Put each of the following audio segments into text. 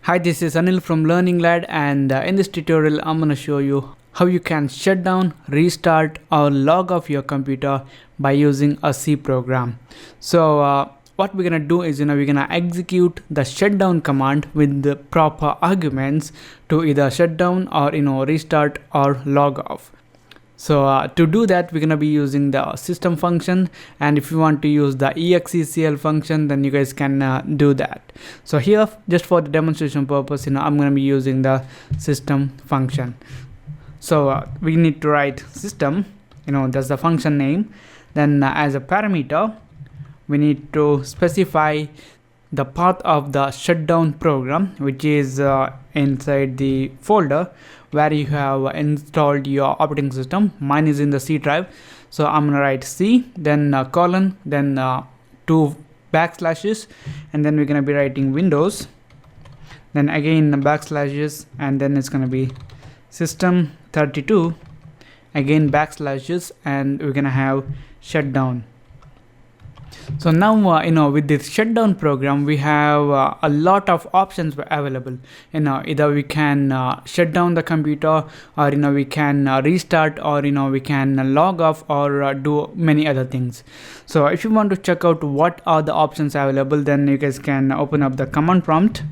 Hi, this is Anil from Learning Lad, and in this tutorial I'm going to show you how you can shut down, restart or log off your computer by using a C program. So what we're going to do is we're going to execute the shutdown command with the proper arguments to either shut down or restart or log off. So to do that, we're going to be using the system function, and if you want to use the execl function, then you guys can do that. So here, just for the demonstration purpose, I'm going to be using the system function. So we need to write system, that's the function name. Then as a parameter, we need to specify the path of the shutdown program, which is inside the folder where you have installed your operating system. Mine is in the C drive, so I'm gonna write C, then colon, then 2 backslashes, and then we're gonna be writing Windows, then again backslashes, and then it's gonna be system 32, again backslashes, and we're gonna have shutdown. So now with this shutdown program, we have a lot of options available. Either we can shut down the computer, or we can restart, or we can log off, or do many other things. So if you want to check out what are the options available, then you guys can open up the command prompt.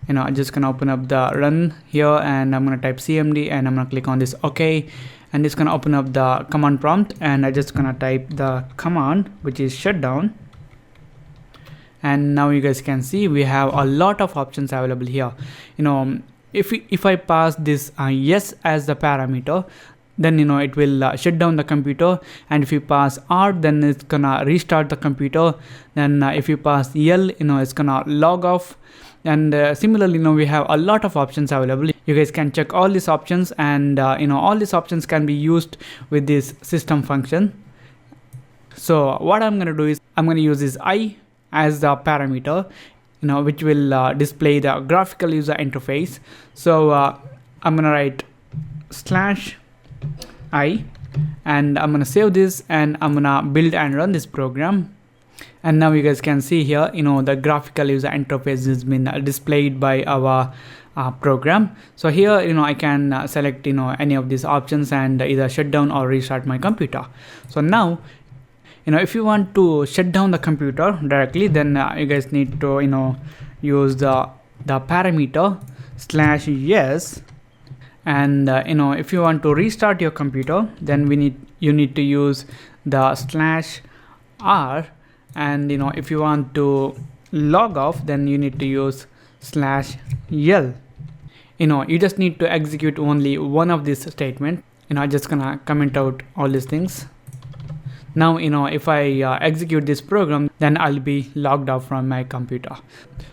I'm just gonna open up the run here, and I'm gonna type cmd, and I'm gonna click on this OK, and it's gonna open up the command prompt, and I'm just gonna type the command, which is shutdown. And now you guys can see we have a lot of options available here. If I pass this yes as the parameter, then it will shut down the computer, and if you pass R, then it's gonna restart the computer. Then if you pass L, it's gonna log off. And similarly, we have a lot of options available. You guys can check all these options, and all these options can be used with this system function. So what I'm going to do is I'm going to use this I as the parameter, which will display the graphical user interface. So I'm going to write /I, and I'm going to save this, and I'm going to build and run this program. And now you guys can see here, the graphical user interface has been displayed by our program. So here, I can select, any of these options and either shut down or restart my computer. So now, if you want to shut down the computer directly, then you guys need to, use the parameter /yes. And if you want to restart your computer, then you need to use the /r. And if you want to log off, then you need to use /l. You just need to execute only one of these statements. I'm just gonna comment out all these things. Now if I execute this program, then I'll be logged off from my computer.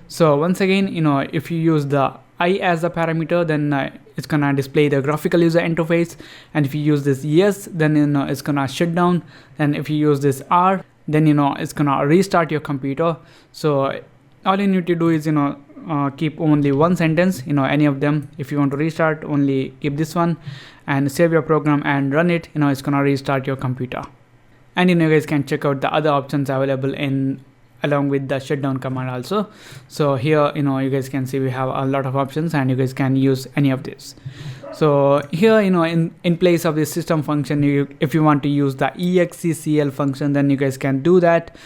So once again, if you use the I as a parameter, then it's gonna display the graphical user interface. And if you use this yes, then it's gonna shut down. And if you use this R, then it's gonna restart your computer. So all you need to do is keep only one sentence, any of them. If you want to restart, only keep this one, and save your program and run it. It's gonna restart your computer. And you guys can check out the other options available along with the shutdown command also. So here you guys can see we have a lot of options, and you guys can use any of this. So here in place of this system function, if you want to use the execl function, then you guys can do that.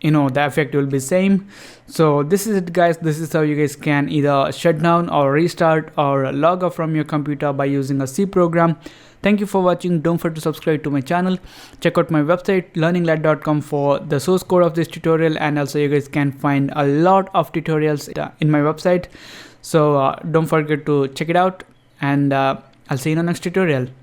The effect will be same. So this is it, guys. This is how you guys can either shut down or restart or log off from your computer by using a C program. Thank you for watching. Don't forget to subscribe to my channel. Check out my website learninglad.com for the source code of this tutorial, and also you guys can find a lot of tutorials in my website. So don't forget to check it out, and I'll see you in the next tutorial.